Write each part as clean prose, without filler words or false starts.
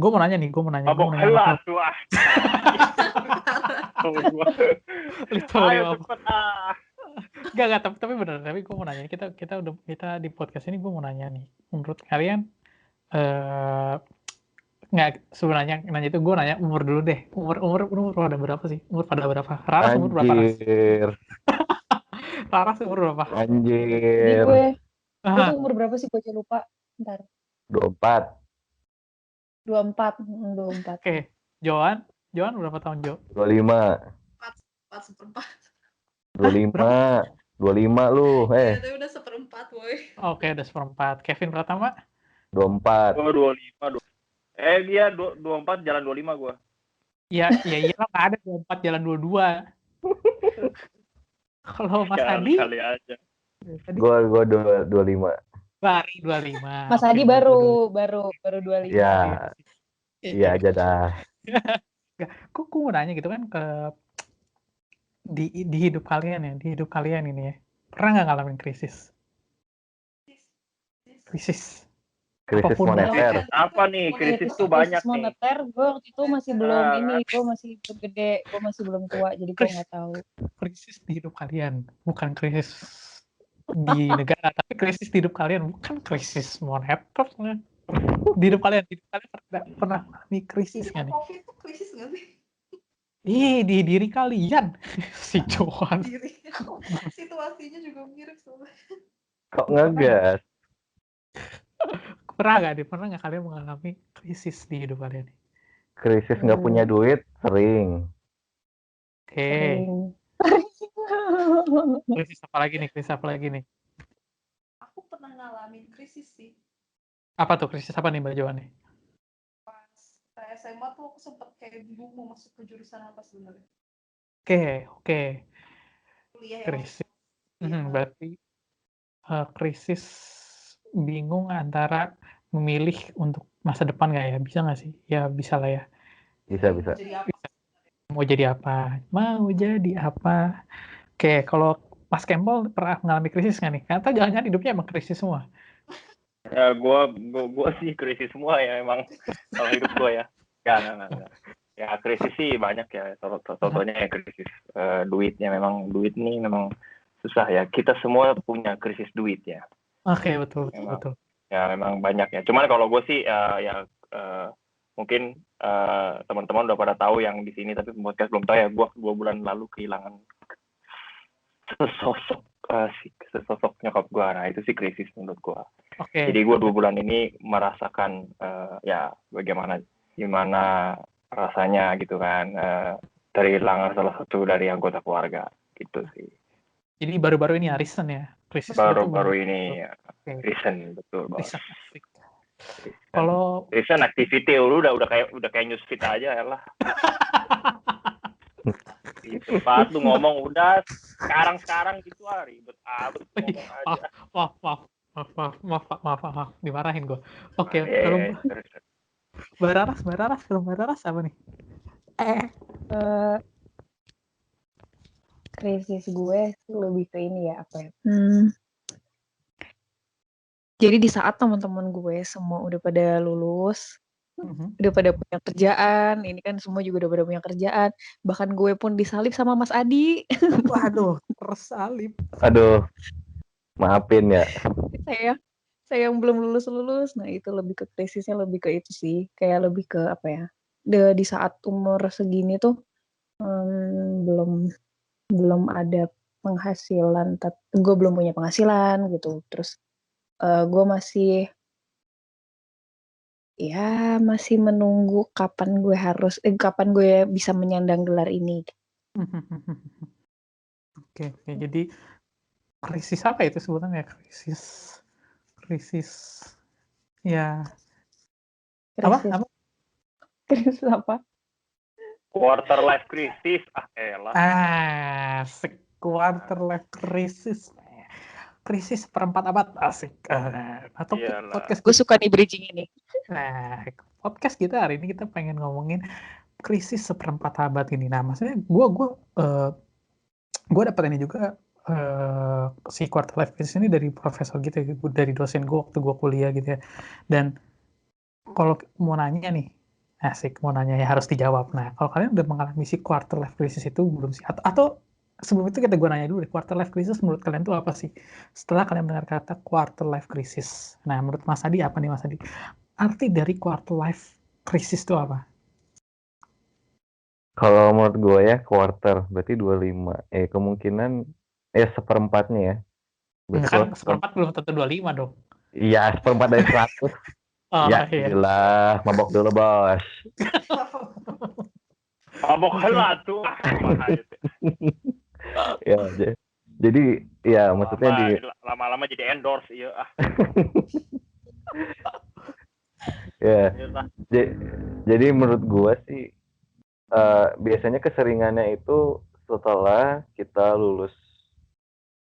gue mau nanya. Mabok helas, wah. Literally Ayo mabok. cepet Gak, tapi bener. Tapi gue mau nanya. Kita di podcast ini gue mau nanya nih. Menurut kalian, nggak sebenarnya nanya itu gue nanya umur dulu deh. Umur pada berapa sih? Umur pada berapa? Raras umur berapa, Ras? Anjir. Raras umur berapa? Jadi Anjir. gue Ah, tuh umur berapa sih? Gue aja lupa. Ntar. 24. 24. Oke. Joan berapa tahun, Jo? 25. 4/4. 25. 25 lu. Iya, tapi udah 1/4, boy. Oke, udah 1/4. Kevin Pratama? 24. Oh 25. Dia 24 jalan 25 gue. Iya lah, nggak ada 24 jalan 22. Kalau Mas Adi? Kali aja. Gua 25. Bari 25. Mas Adi baru 25. Ya. Iya aja dah. Kok mau nanya gitu kan, di hidup kalian ini ya, pernah nggak ngalamin krisis Krisis apapun moneter. Apa nih? Krisis tuh banyak nih. Moneter, gue waktu itu masih belum gue masih belum gede, gue masih belum tua, jadi gue nggak tahu. krisis di hidup kalian, bukan krisis di negara, tapi krisis di hidup kalian, bukan krisis moneter. Di hidup kalian pernah mengalami krisis nggak nih? COVID itu krisis nggak sih? Di diri kalian. Si Johan. Diri. Situasinya juga mirip soalnya. Kok ngegas? Pernah nggak kalian mengalami krisis di hidup kalian? Krisis nggak punya duit sering. Oke. Krisis apa lagi nih? Aku pernah ngalamin krisis sih. Apa tuh krisis apa nih, Mbak Johan nih? Pas SMA tuh aku sempet kayak bingung mau masuk ke jurusan apa sebenarnya. Oke. Kuliah ya. Krisis. Berarti krisis bingung antara memilih untuk masa depan nggak ya? Bisa nggak sih? Ya bisa lah ya. Bisa. Mau jadi apa? Mau jadi apa? Oke, kalau Mas Campbell pernah mengalami krisis nggak nih? Karena jangan-jangan hidupnya emang krisis semua. Ya gue sih krisis semua ya emang kalau hidup gue ya. Enggak. Ya krisis sih banyak ya. Contohnya ya krisis duitnya, memang duit nih memang susah ya. Kita semua punya krisis duit ya. Oke, betul. Ya memang banyak ya. Cuman kalau gue sih mungkin teman-teman udah pada tahu yang di sini, tapi podcast belum tahu ya. Gue 2 bulan lalu kehilangan sesosok nyokap gue. Nah itu sih krisis menurut gue. Oke. Jadi gue 2 bulan ini merasakan ya bagaimana rasanya gitu kan, kehilangan salah satu dari anggota keluarga gitu sih. Jadi baru-baru ini ya, recent ya? Krisis baru ini ya. Okay. Recent, betul bos. Kalau recent activity lu udah kayak newsfeed aja ya lah. Gitu, pas lu ngomong udah sekarang gitu ribet ngomong aja. Maaf, dimarahin gue. Oke, kalau Mbak Raras apa nih? Krisis gue lebih ke ini ya, apa ya? Jadi di saat teman-teman gue semua udah pada lulus, udah pada punya kerjaan, ini kan semua juga udah pada punya kerjaan, bahkan gue pun disalib sama Mas Adi. Waduh, tersalib. Aduh, maafin ya. Saya yang belum lulus, nah itu lebih ke krisisnya, lebih ke itu sih, kayak lebih ke apa ya? Di saat umur segini tuh belum ada penghasilan, gue belum punya penghasilan gitu, terus gue masih menunggu kapan gue bisa menyandang gelar ini. Oke, jadi krisis apa itu sebutannya? Krisis ya. Apa? Krisis apa? Quarter life crisis, elah. Quarter life crisis. Krisis seperempat abad, asik. Atau podcast gue suka nih bridging ini. Nah, podcast kita hari ini kita pengen ngomongin krisis seperempat abad ini. Nah, maksudnya gue dapat ini juga si quarter life crisis ini dari profesor gitu ya, dari dosen gue waktu gue kuliah gitu ya. Dan kalau mau nanya nih, Asik, mau nanya ya harus dijawab. Nah, kalau kalian udah mengalami si quarter life crisis itu belum sih? Atau sebelum itu kita gue nanya dulu deh, quarter life crisis menurut kalian itu apa sih? Setelah kalian mendengar kata quarter life crisis. Nah, menurut Mas Adi apa nih Mas Adi? Arti dari quarter life crisis itu apa? Kalau menurut gue ya quarter berarti 25. Kemungkinan seperempatnya ya. Berarti Enggak kan, kalau seperempat belum tentu 25 dong. iya seperempat dari 100. Oh Ya iya. gila, mabok dulu bos. Mabok Oke. heula tuh. Kumaha itu. Ya, jadi ya maksudnya di Lama-lama jadi endorse iya ya Iya lah. jadi menurut gua sih biasanya keseringannya itu setelah kita lulus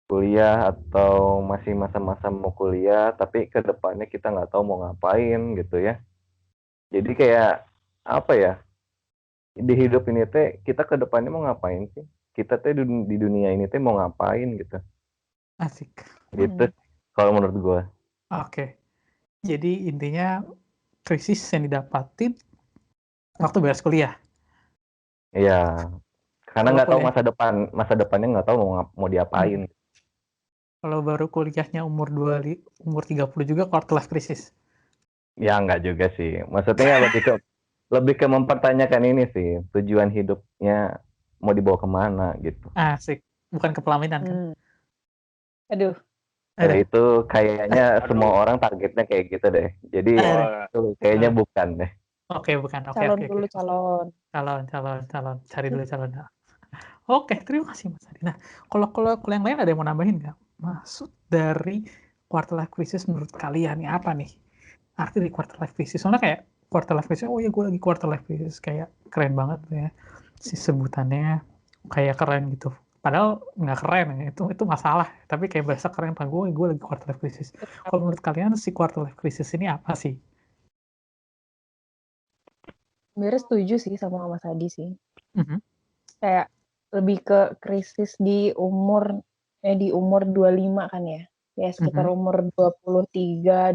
kuliah atau masih masa-masa mau kuliah tapi ke depannya kita nggak tahu mau ngapain gitu ya. Jadi kayak apa ya? Di hidup ini teh kita ke depannya mau ngapain sih? Kita teh di dunia ini teh mau ngapain gitu. Asik. Gitu kalau menurut gua. Oke. Jadi intinya krisis yang didapatin waktu beres kuliah. Iya, karena Kalau nggak tahu kuliah, masa depannya nggak tahu mau diapain. kalau baru kuliahnya umur 30 juga quarter life crisis. Ya nggak juga sih. Maksudnya lebih ke mempertanyakan ini sih, tujuan hidupnya mau dibawa kemana gitu. Asik. Bukan kepelaminan kan? Aduh, Ya Aduh. itu kayaknya Aduh. semua orang targetnya kayak gitu deh. Jadi Aduh. itu kayaknya bukan deh. Oke, bukan. Oke, calon oke, dulu oke. calon. Calon. Cari dulu calon. Oke, terima kasih Mas Adi. Nah, kalau yang lain ada yang mau nambahin nggak? Maksud dari quarter life crisis menurut kalian nih apa nih? Arti dari quarter life crisis. Soalnya kayak quarter life crisis, oh ya gue lagi quarter life crisis. Kayak keren banget ya. Si sebutannya kayak keren gitu. Padahal nggak keren ya. Itu masalah. Tapi kayak berasa keren. Pak gue lagi quarter life crisis. Kalau menurut kalian si quarter life crisis ini apa sih? Sebenarnya setuju sih sama Mas Adi sih. Mhm. Kayak lebih ke krisis di umur 25 kan ya. Ya sekitar umur 23,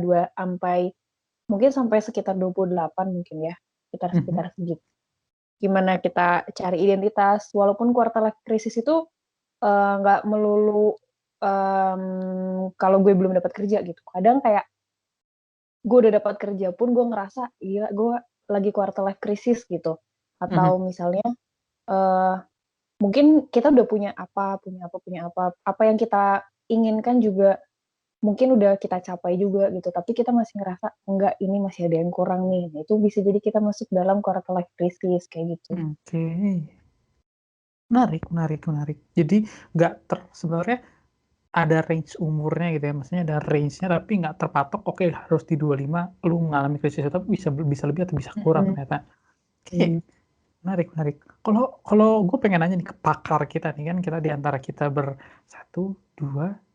mungkin sampai sekitar 28 mungkin ya. Sekitar segitu. Gimana kita cari identitas, walaupun quarter life crisis itu nggak melulu kalau gue belum dapat kerja gitu. Kadang kayak gue udah dapat kerja pun gue ngerasa gila gue lagi quarter life crisis gitu. Atau misalnya mungkin kita udah punya apa yang kita inginkan juga mungkin udah kita capai juga gitu. Tapi kita masih ngerasa enggak, ini masih ada yang kurang nih. Nah, itu bisa jadi kita masuk dalam quarter life crisis kayak gitu. Oke. Menarik. Jadi sebenarnya ada range umurnya gitu ya, maksudnya ada range-nya tapi nggak terpatok, oke harus di 25 lu mengalami krisis itu, tapi bisa lebih atau bisa kurang ternyata. Oke, menarik. Kalau gue pengen nanya nih ke pakar kita nih, kan kita di antara kita 1, 2,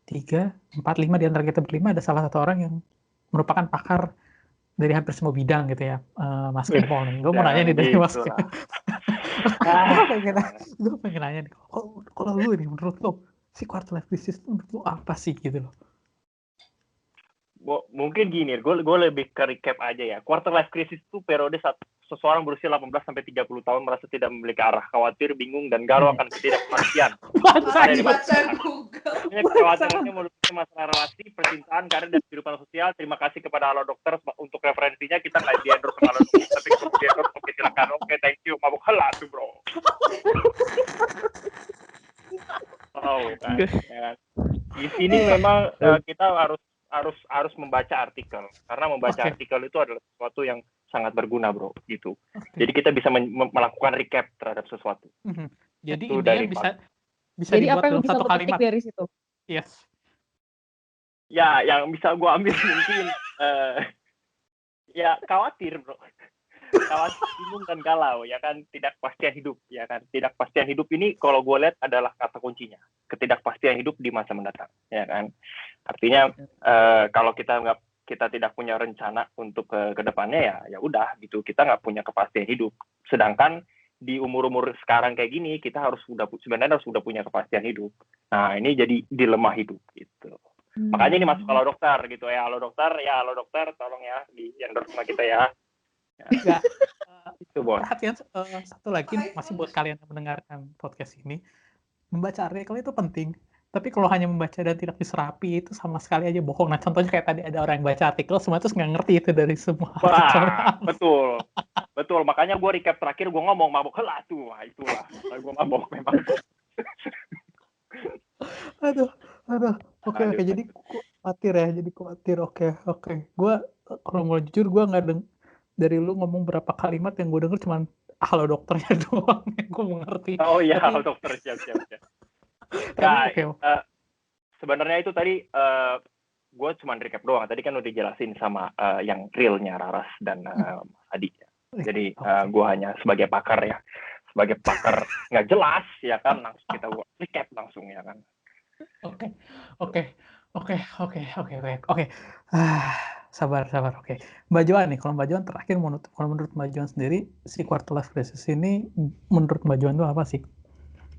3, 4, 5, di antara kita berlima ada salah satu orang yang merupakan pakar dari hampir semua bidang gitu ya, Mas Kempol nih. Gue mau nanya nih dari Mas Gitu lah. gue pengen nanya nih, kalau lu nih menurut lo si quarter life crisis itu menurut lo apa sih gitu loh? Mungkin gini, gue lebih ke recap aja ya. Quarter life crisis itu periode saat seseorang berusia 18 sampai 30 tahun merasa tidak memiliki arah, khawatir, bingung, dan galau akan ketidakpastian. Baca Google. Kekhawatirannya melalui masalah relasi, percintaan, karir, dan kehidupan sosial. Terima kasih kepada Halo Dokter untuk referensinya. Kita nggak di-endorse sama Halo Dokter, tapi kalau di-endorse, oke silakan. Oke, thank you. Mabuk heula tuh, bro. Oh, kan. Ya. Di sini memang kita harus membaca artikel, karena membaca artikel itu adalah sesuatu yang sangat berguna, bro, gitu. Jadi kita bisa melakukan recap terhadap sesuatu. Jadi itu intinya bisa jadi dibuat apa yang dalam bisa satu lo petik kalimat. dari situ? Yes. Ya, yang bisa gue ambil mungkin ya khawatir, bro. Khawatir, bingung, dan galau, ya kan. Tidakpastian hidup, ya kan. Tidakpastian hidup ini kalau gue lihat adalah kata kuncinya. Ketidakpastian hidup di masa mendatang, ya kan. Artinya kalau kita tidak punya rencana untuk ke depannya, ya udah gitu, kita nggak punya kepastian hidup. Sedangkan di umur sekarang kayak gini kita sebenarnya harus sudah punya kepastian hidup. Nah, ini jadi dilema hidup gitu. Makanya ini masuk Halo Dokter gitu ya. Halo Dokter, tolong ya di endorse sama kita ya. Enggak. Itu Bon. Perhatian satu lagi Baik, masih Bon. buat kalian yang mendengarkan podcast ini, membaca artikel itu penting. Tapi kalau hanya membaca dan tidak diserapi itu sama sekali aja bohong. Nah contohnya kayak tadi ada orang yang baca artikel semua terus nggak ngerti itu dari semua artikelnya. Wah, betul. Makanya gue recap terakhir gue ngomong mabok helah tuh, wah itulah. Gue mabok memang. Aduh. Oke. Lanjut. Jadi khawatir ya. Oke. Gue kalau mau jujur gue nggak dari lu ngomong berapa kalimat yang gue denger cuman halo dokternya doang yang gue mengerti. Oh iya, Tapi- dokter siap. Tapi Ya, oke. sebenarnya itu tadi gue cuma recap doang. Tadi kan udah dijelasin sama yang realnya Raras dan Adi. Jadi gue hanya sebagai pakar ya, sebagai pakar nggak jelas ya kan, langsung kita recap langsung ya kan. Oke. Sabar. Oke. Mbak Joan nih, kalau Mbak Joan terakhir kalau menurut Mbak Joan sendiri si quarter life crisis ini menurut Mbak Joan itu apa sih?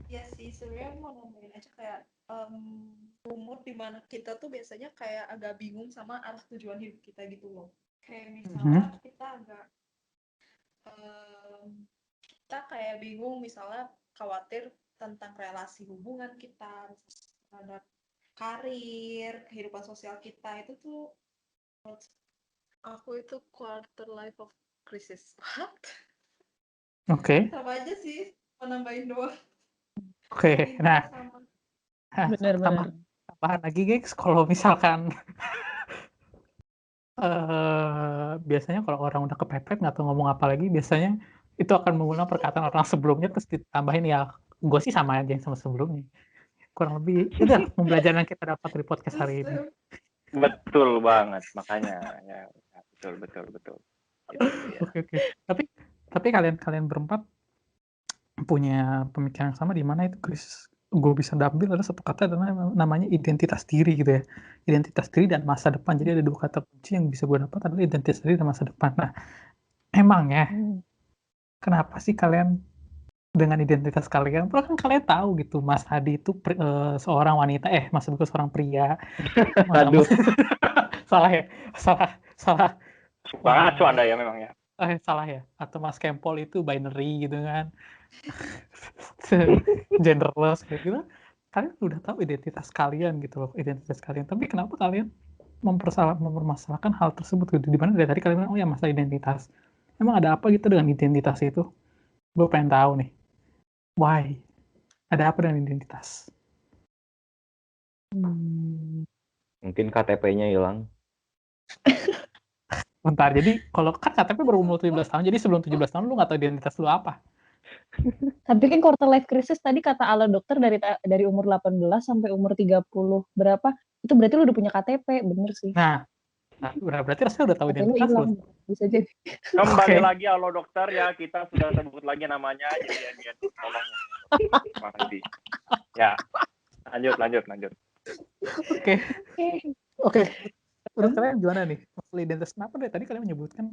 Ya sih, sebenarnya mau nambahin aja kayak umur dimana kita tuh biasanya kayak agak bingung sama arah tujuan hidup kita gitu loh. Kayak misalnya kita agak kita kayak bingung, misalnya khawatir tentang relasi hubungan kita, terhadap karir, kehidupan sosial kita, itu tuh menurut aku itu quarter life of crisis. What? Oke. Sama aja sih, menambahin doang. Oke. Intinya Nah, sama. Benar-benar. tambahan lagi guys, kalau misalkan biasanya kalau orang udah kepepet nggak tahu ngomong apa lagi, biasanya itu akan mengulang perkataan orang sebelumnya terus ditambahin ya gue sih sama aja sama sebelumnya. Kurang lebih itu pembelajaran yang kita dapat dari podcast hari ini. Betul banget, makanya ya betul. Gitu, ya. Oke. Tapi kalian berempat punya pemikiran yang sama di mana itu krisis gue bisa ambil ada satu kata namanya identitas diri gitu ya. Identitas diri dan masa depan. Jadi ada dua kata kunci yang bisa gue dapat adalah identitas diri dan masa depan. Nah, emang ya, kenapa sih kalian dengan identitas kalian? Padahal kan kalian tahu gitu, Mas Hadi itu seorang wanita, maksud gue seorang pria. Aduh. Salah ya? Salah. Suka ngaco Anda ya memang ya. Salah ya? Atau Mas Kempol itu binary gitu kan? Genderless kayak gitu. Kalian udah tahu identitas kalian gitu loh, identitas kalian. Tapi kenapa kalian mempermasalahkan hal tersebut gitu? Dimana dari tadi kalian bilang, oh ya masalah identitas. Emang ada apa gitu dengan identitas itu? Gue pengen tahu nih. Why? Ada apa dengan identitas? Mungkin KTP-nya hilang. Bentar, jadi kalau kan KTP baru umur 17 tahun, jadi sebelum 17 tahun lu nggak tahu identitas lu apa? Tapi kan quarter life crisis tadi kata ala dokter dari umur 18 sampai umur 30 berapa, itu berarti lu udah punya KTP, bener sih. Nah berarti rasanya udah tahu KTP lu identitas hilang, lu. bisa jadi. Kembali Oke. lagi halo dokter ya, kita sudah sebut lagi namanya, jadi ya tolong Mas Adi. Ya, lanjut. Oke. Menurut kalian gimana nih? Masalah identitas, kenapa dari tadi kalian menyebutkan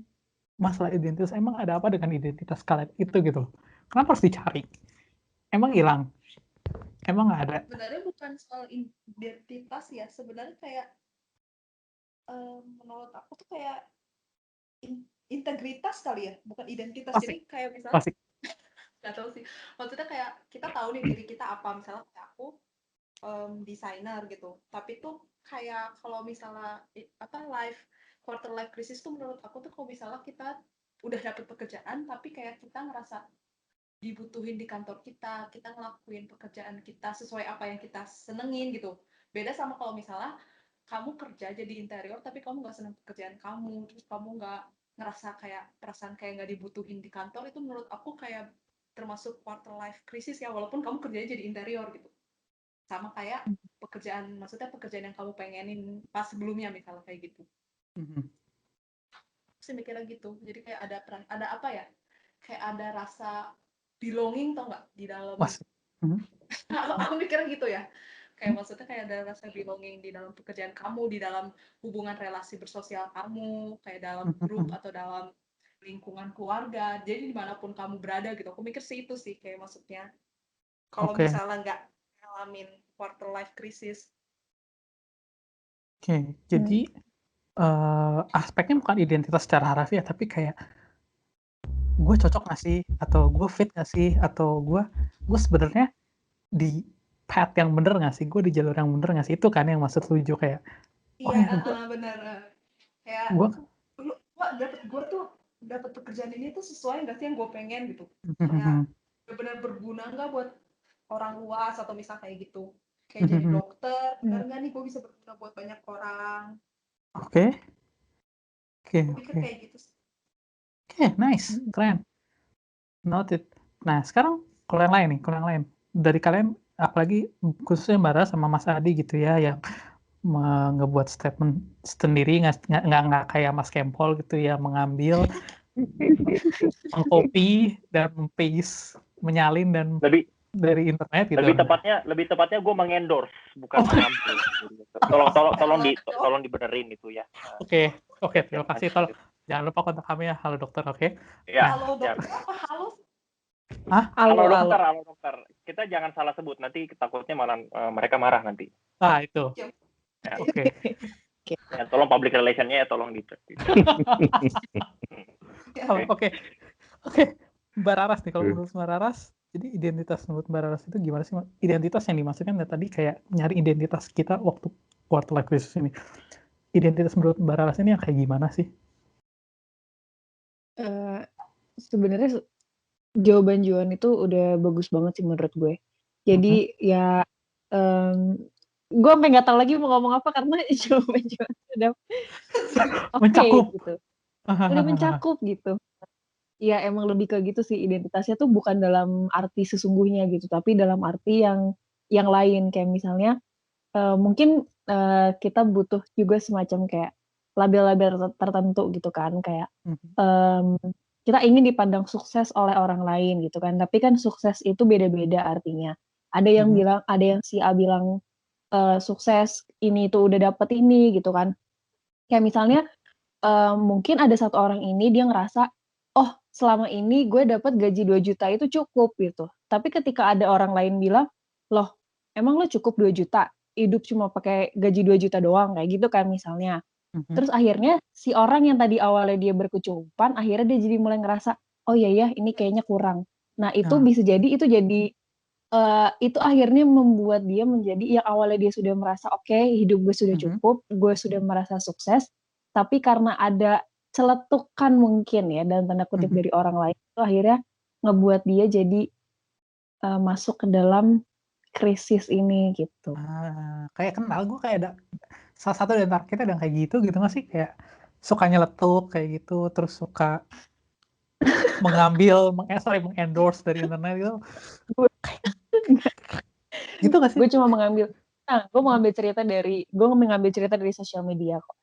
masalah identitas, emang ada apa dengan identitas kalian itu gitu? Kenapa harus dicari? Emang hilang? Emang nggak ada? Sebenarnya bukan soal identitas ya, sebenarnya kayak menurut aku tuh kayak integritas kali ya, bukan identitas. Klasik. Jadi kayak misalnya Klasik. nggak tahu sih, maksudnya kayak kita tahu nih diri kita apa, misalnya kayak aku desainer gitu, tapi tuh kayak kalau misalnya quarter life crisis tuh menurut aku tuh kalau misalnya kita udah dapet pekerjaan tapi kayak kita ngerasa dibutuhin di kantor kita ngelakuin pekerjaan kita sesuai apa yang kita senengin gitu. Beda sama kalau misalnya kamu kerja jadi interior tapi kamu nggak seneng pekerjaan kamu, terus kamu nggak ngerasa kayak perasaan kayak nggak dibutuhin di kantor, itu menurut aku kayak termasuk quarter life crisis ya, walaupun kamu kerjanya jadi interior gitu. Sama kayak maksudnya pekerjaan yang kamu pengenin pas sebelumnya misalnya kayak gitu. Aku sih mikirnya gitu. Jadi kayak ada apa ya? Kayak ada rasa belonging, tau nggak, di dalam. Aku mikirnya gitu ya. Kayak maksudnya kayak ada rasa belonging di dalam pekerjaan kamu, di dalam hubungan relasi bersosial kamu, kayak dalam grup atau dalam lingkungan keluarga. Jadi dimanapun kamu berada gitu. Aku mikir sih itu sih kayak maksudnya. Kalau misalnya nggak ngalamin quarter life crisis. Oke, jadi aspeknya bukan identitas secara harafiah, tapi kayak gue cocok nggak sih, atau gue fit nggak sih, atau gue sebenarnya di path yang bener nggak sih, gue di jalur yang bener nggak sih, itu kan yang maksud lu Jo, kayak oh Iya, ya bener. Kayak gue gue tuh dapat pekerjaan ini tuh sesuai nggak sih yang gue pengen gitu. Kayak benar-benar berguna nggak buat orang luas atau misal kayak gitu. Kayak jadi dokter, benar nggak nih gue bisa berguna buat banyak orang. oke Gue pikir oke kayak gitu sih. nice, keren, noted. Nah sekarang kalau yang lain nih, kalau yang lain dari kalian, apalagi khususnya Bara sama Mas Adi gitu ya, yang ngebuat statement sendiri, nggak kayak Mas Kempol gitu ya, mengambil, mengcopy dan paste, menyalin dan Lebih dari internet gitu. lebih tepatnya gue mengendorse, bukan Oh. mengambil. Tolong dibenerin itu ya. Oke, terima Siap, kasih. lanjut. Jangan lupa kontak kami ya, halo dokter, oke? Ya, Halo siap. dokter apa halo? Halo dokter. Kita jangan salah sebut, nanti takutnya malah mereka marah nanti. Ah itu. Siap. Ya. Oke. Ya, tolong public relation-nya ya, tolong dicek. Oke. Mbak Raras nih, kalau menurut Mbak Raras, jadi identitas menurut Mbak Raras itu gimana sih? Identitas yang dimaksudkan tadi kayak nyari identitas kita waktu quarter life crisis ini. Identitas menurut Mbak Raras ini yang kayak gimana sih? Sebenarnya jawaban Joan itu udah bagus banget sih menurut gue. Jadi ya gue sampai nggak tahu lagi mau ngomong apa karena jawaban Joan udah Mencakup. gitu. Udah mencakup gitu. Ya emang lebih ke gitu sih, identitasnya tuh bukan dalam arti sesungguhnya gitu, tapi dalam arti yang lain, kayak misalnya mungkin kita butuh juga semacam kayak label-label tertentu gitu kan, kayak kita ingin dipandang sukses oleh orang lain gitu kan, tapi kan sukses itu beda-beda artinya. Ada yang bilang, ada yang si A bilang sukses ini tuh udah dapet ini gitu kan. Kayak misalnya mungkin ada satu orang ini dia ngerasa, oh selama ini gue dapat gaji 2 juta itu cukup gitu. Tapi ketika ada orang lain bilang, loh emang lo cukup 2 juta? Hidup cuma pakai gaji 2 juta doang, kayak gitu kan misalnya. Terus akhirnya si orang yang tadi awalnya dia berkecukupan, akhirnya dia jadi mulai ngerasa, oh iya ya ini kayaknya kurang. Nah itu bisa jadi, itu akhirnya membuat dia menjadi yang awalnya dia sudah merasa oke, hidup gue sudah cukup, gue sudah merasa sukses, tapi karena ada celetukan mungkin ya dalam tanda kutip dari orang lain, itu akhirnya ngebuat dia jadi masuk ke dalam krisis ini gitu. Kayak kenal gue, kayak ada salah satu dari antara kita yang kayak gitu nggak sih, kayak suka nyeletuk kayak gitu, terus suka mengendorse dari internet gitu. Gitu nggak sih? Gue cuma mengambil cerita dari sosial media kok.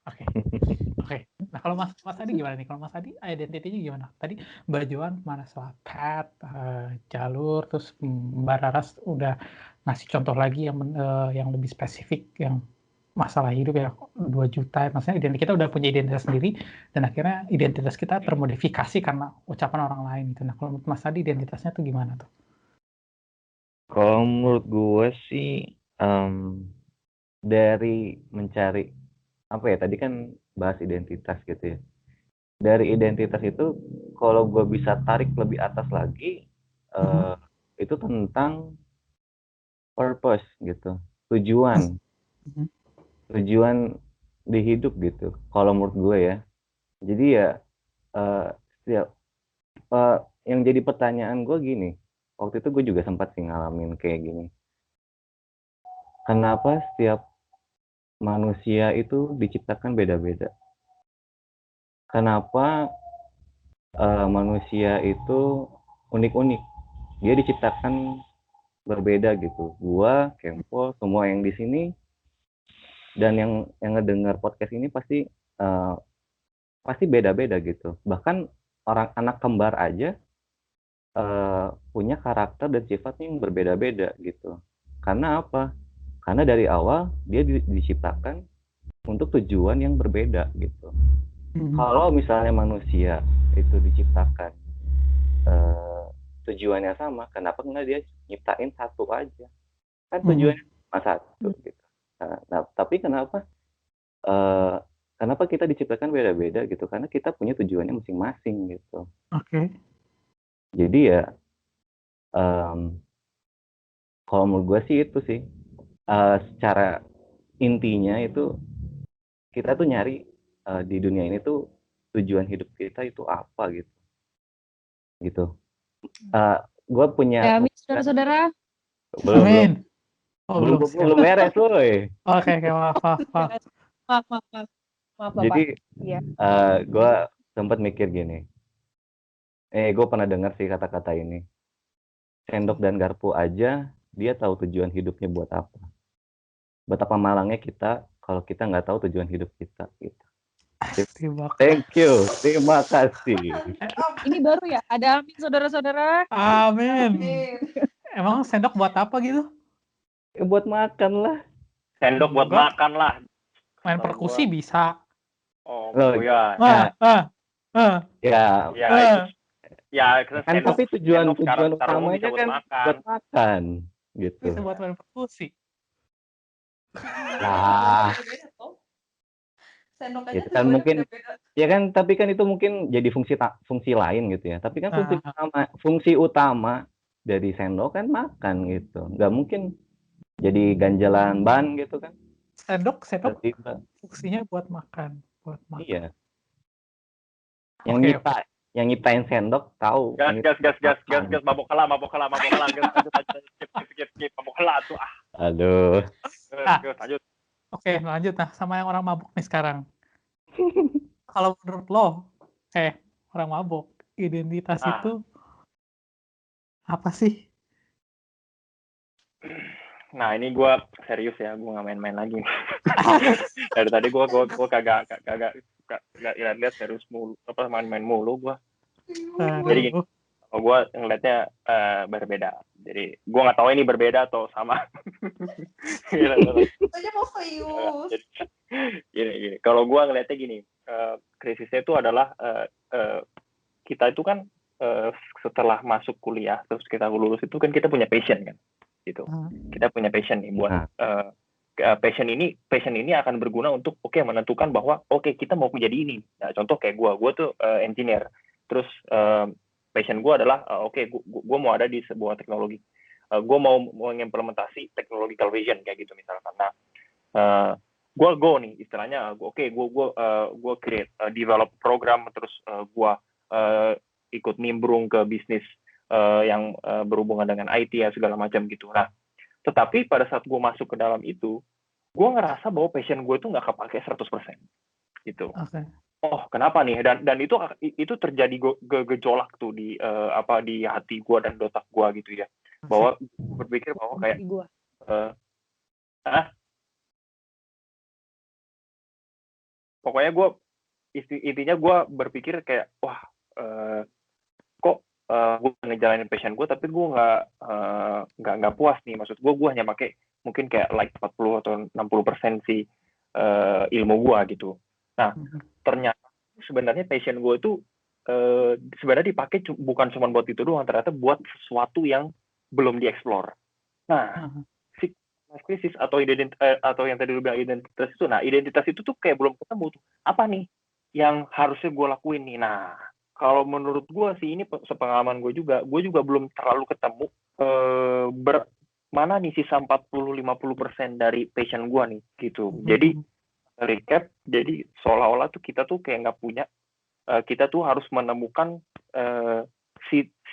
Oke. Nah kalau Mas Adi gimana nih? Kalau Mas Adi identitinya gimana? Tadi Mbak Joan masalah path, jalur, terus Mbak Raras udah ngasih contoh lagi yang lebih spesifik, yang masalah hidup ya 2 juta. Maksudnya kita udah punya identitas sendiri, dan akhirnya identitas kita termodifikasi karena ucapan orang lain gitu. Nah kalau Mas Adi identitasnya tuh gimana tuh? Kalau menurut gue sih dari mencari apa ya, tadi kan bahas identitas gitu ya. Dari identitas itu kalau gue bisa tarik lebih atas lagi, itu tentang purpose gitu, tujuan di hidup gitu. Kalau menurut gue ya, jadi ya setiap yang jadi pertanyaan gue gini, waktu itu gue juga sempat sih ngalamin kayak gini. Kenapa setiap manusia itu diciptakan beda-beda? Kenapa manusia itu unik-unik? Dia diciptakan berbeda gitu. Gua, Kempo, semua yang di sini dan yang ngedengar podcast ini pasti beda-beda gitu. Bahkan orang anak kembar aja punya karakter dan sifatnya yang berbeda-beda gitu. Karena apa? Karena dari awal dia diciptakan untuk tujuan yang berbeda gitu. Kalau misalnya manusia itu diciptakan tujuannya sama, kenapa nggak dia nyiptain satu aja? Kan tujuannya cuma satu gitu. Nah, tapi kenapa kenapa kita diciptakan beda-beda gitu, karena kita punya tujuannya masing-masing gitu. Oke. Jadi ya, kalau menurut gue sih itu sih, secara intinya itu kita tuh nyari di dunia ini tuh tujuan hidup kita itu apa gitu. Gue punya Ya, amin, saudara-saudara. belum Amin. Oh, belum belum siap. belum beres woy. Oke, maaf. Maaf, Bapak. Jadi Iya. gue sempat mikir gini. Gue pernah dengar sih kata-kata ini. Sendok dan garpu aja dia tahu tujuan hidupnya buat apa. Betapa malangnya kita kalau kita nggak tahu tujuan hidup kita gitu. Thank you, terima kasih. Ini baru ya, ada amin saudara-saudara. Amin. Amin. Emang sendok buat apa gitu? Buat makan lah. Sendok buat Enggak. makan lah. Main Kalau perkusi gua- bisa. Oh, Loh, ya. Ya, Ya, itu. Ya, kan sendok, tapi tujuan sendok sekarang tujuan umum bisa utamanya buat kan makan. buat makan gitu. Bisa buat main perkusi. Lah. Beda-beda tuh. Sendok aja Gitu kan tujuannya mungkin beda-beda. ya kan, tapi kan itu mungkin jadi fungsi lain gitu ya. Tapi kan fungsi utama dari sendok kan makan gitu. Nggak mungkin jadi ganjalan ban gitu kan. Sendok Tiba-tiba. fungsinya buat makan. Iya. Oke. Yang nyiptain sendok tahu. Gas, mabok kelah, skip, mabok kelah tuh. Aduh. Gas, lanjut. Oke, lanjut sama yang orang mabuk nih sekarang. Kalau menurut lo, orang mabuk, identitas itu apa sih? Nah, ini gue serius ya, gue nggak main-main lagi. Dari tadi gue kagak lihat serius mulu, main-main mulu gue. Jadi gue ngeliatnya berbeda. Jadi gue nggak tahu ini berbeda atau sama. Aja mau serius. Gini. Kalau gue ngeliatnya gini, krisisnya itu adalah kita itu kan setelah masuk kuliah terus kita lulus itu kan kita punya passion kan, gitu. Kita punya passion nih buat passion ini akan berguna untuk menentukan bahwa kita mau menjadi ini. Nah, contoh kayak gue tuh engineer, terus passion gue adalah gue mau ada di sebuah teknologi, gue mau mengimplementasi technological vision kayak gitu misalkan. Nah, gue nih istilahnya gue create develop program, terus gue ikut nimbrung ke bisnis yang berhubungan dengan IT ya segala macam gitu. Nah, tetapi pada saat gue masuk ke dalam itu, gue ngerasa bahwa passion gue itu nggak kepake 100% gitu. Okay. Oh, kenapa nih? Dan itu terjadi gejolak tuh di hati gue dan di otak gue gitu ya. Bahwa gue berpikir bahwa kayak pokoknya gue intinya gue berpikir kayak kok gue ngejalanin passion gue tapi gue nggak puas nih. Maksud gue hanya pakai mungkin kayak 40 atau 60% si ilmu gue gitu. Nah, ternyata sebenarnya passion gue itu sebenarnya dipakai bukan cuma buat itu doang, ternyata buat sesuatu yang belum dieksplor. Nah, si krisis atau yang tadi lu bilang identitas itu, nah identitas itu tuh kayak belum ketemu tuh. Apa nih yang harusnya gue lakuin nih? Nah, kalau menurut gue sih ini sepengalaman gue juga belum terlalu ketemu mana nih sisa 40-50% dari passion gue nih gitu. Jadi recap, jadi seolah-olah tuh kita tuh kayak nggak punya, kita tuh harus menemukan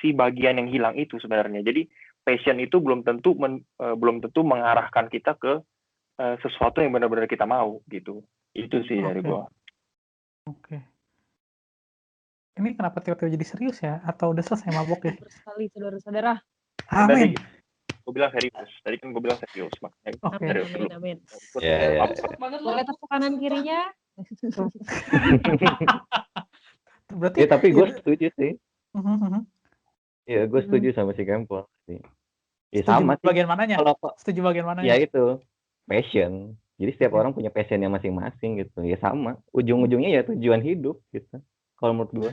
si bagian yang hilang itu sebenarnya. Jadi passion itu belum tentu mengarahkan kita ke sesuatu yang benar-benar kita mau gitu. Itu sih dari gua. Oke. Ini kenapa tiba-tiba jadi serius ya? Atau udah selesai mabok ya? Sekali saudara-saudara. Amin. Gue bilang serius. Tadi kan gue bilang serius. Makanya serius dulu. Amin. Boleh tepuk kanan kirinya. Berarti ya tapi gue setuju sih. Ya gue setuju sama si Kempol sih. Ya sama sih. Bagian mananya? Setuju bagian mananya? Ya itu passion. Jadi setiap orang punya passionnya masing-masing gitu. Ya sama. Ujung-ujungnya ya tujuan hidup gitu. Kalau menurut gue.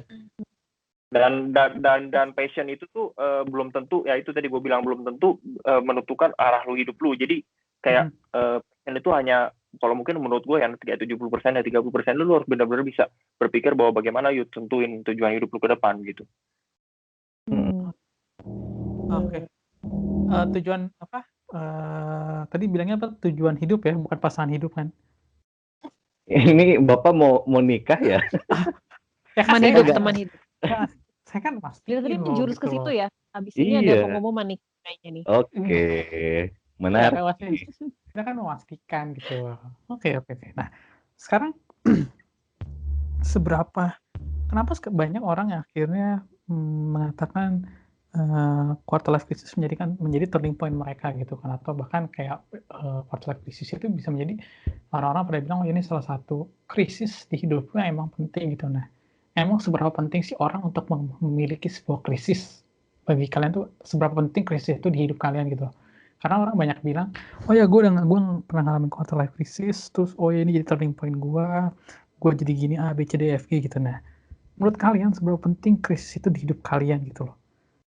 Dan passion itu tuh belum tentu, ya itu tadi gue bilang belum tentu menentukan arah lu hidup lu. Jadi kayak passion itu hanya kalau mungkin menurut gue yang kayak 70% dan 30% lu harus benar-benar bisa berpikir bahwa bagaimana you tentuin tujuan hidup lu ke depan gitu. Oke. Tujuan apa? Tadi bilangnya apa? Tujuan hidup ya, bukan pasangan hidup kan? Ini Bapak mau nikah ya? Ya kan Teman saya hidup, agak- teman hidup. ya, saya kan Dari tadi mastiin loh menjurus ke gitu situ loh. ya. Habis ini ada Iya. pengumuman nih kayaknya nih. Oke, Ya, menarik. kan kita kan memastikan gitu. Oke. Nah, sekarang kenapa banyak orang yang akhirnya mengatakan quarter life crisis menjadi turning point mereka gitu kan, atau bahkan kayak quarter life crisis itu bisa menjadi orang-orang pada bilang ini salah satu krisis di hidupnya emang penting gitu. Nah, emang seberapa penting sih orang untuk memiliki sebuah krisis? Bagi kalian tuh seberapa penting krisis itu di hidup kalian gitu? Karena orang banyak bilang, oh ya gue pernah ngalamin quarter life crisis, terus oh ya ini jadi turning point gue jadi gini A B C D F G gitu. Nah, menurut kalian seberapa penting krisis itu di hidup kalian gitu loh?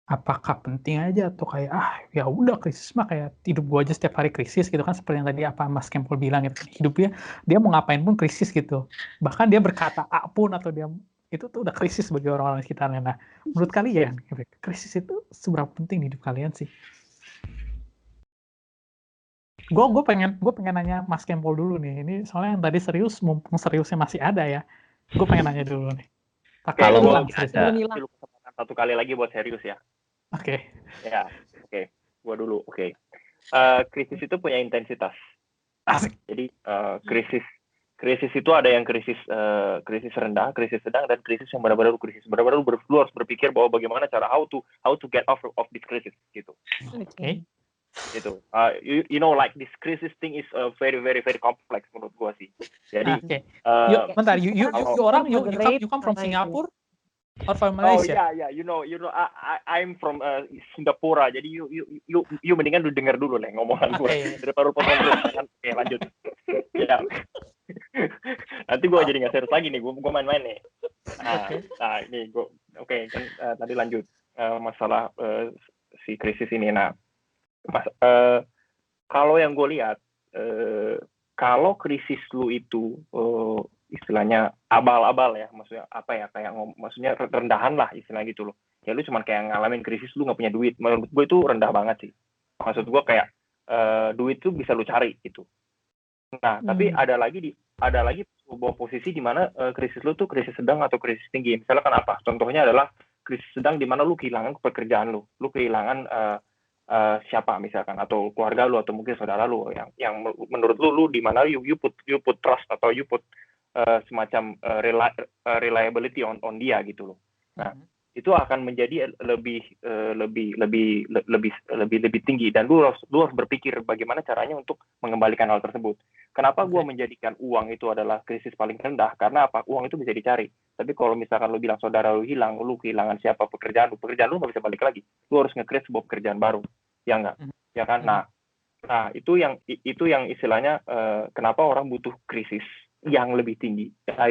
Apakah penting aja atau kayak ya udah krisis mah kayak hidup gue aja setiap hari krisis gitu kan, seperti yang tadi apa Mas Kempol bilang gitu, hidupnya dia mau ngapain pun krisis gitu, bahkan dia berkata A pun atau dia itu tuh udah krisis bagi orang-orang sekitarnya. Nah, menurut kalian krisis itu seberapa penting di hidup kalian sih? Gue pengen nanya Mas Kempol dulu nih, ini soalnya yang tadi serius, mumpung seriusnya masih ada ya, gue pengen nanya dulu nih. Kalau gue masih ada. kasih lu kesempatan satu kali lagi buat serius ya. Oke. Ya, oke. Gue dulu, oke. Krisis itu punya intensitas. Asik. Jadi krisis itu ada yang krisis rendah, krisis sedang, dan krisis yang benar-benar krisis. Benar-benar lu harus berpikir bahwa bagaimana cara how to get out of this crisis gitu. Oke. Gitu. You know, like this crisis thing is very very very complex menurut gua sih. Jadi bentar, you come from Singapore or from Malaysia? Oh yeah, you know, I'm from Singapura. Jadi you mendingan lu dengar dulu nih ngomongan gua daripada lu potong terus kan. Oke, lanjut. Ya. Nanti gua jadi nggak serius lagi nih, gua main-main nih. Nah, ini gua kan tadi lanjut masalah si krisis ini. Nah, kalau yang gue lihat, kalau krisis lu itu istilahnya abal-abal ya, maksudnya apa ya, kayak maksudnya rendahan lah istilahnya gitu loh. Ya lu cuman kayak ngalamin krisis lu nggak punya duit. Menurut gue itu rendah banget sih. Maksud gue kayak duit tuh bisa lu cari gitu. Nah, tapi ada lagi sebuah posisi di mana krisis lu tuh krisis sedang atau krisis tinggi. Misalnya kan apa? Contohnya adalah krisis sedang di mana lu kehilangan pekerjaan lu kehilangan siapa misalkan, atau keluarga lu, atau mungkin saudara lu yang menurut lu di mana you put trust atau you put semacam reliability on dia gitu loh. Nah, itu akan menjadi lebih tinggi, dan lu harus berpikir bagaimana caranya untuk mengembalikan hal tersebut. Kenapa gue menjadikan uang itu adalah krisis paling rendah? Karena apa? Uang itu bisa dicari. Tapi kalau misalkan lu bilang saudara lu hilang, lu kehilangan siapa, pekerjaan lu nggak bisa balik lagi. Lu harus nge-create sebuah pekerjaan baru, ya nggak? Ya kan? Nah itu yang istilahnya kenapa orang butuh krisis yang lebih tinggi. Nah,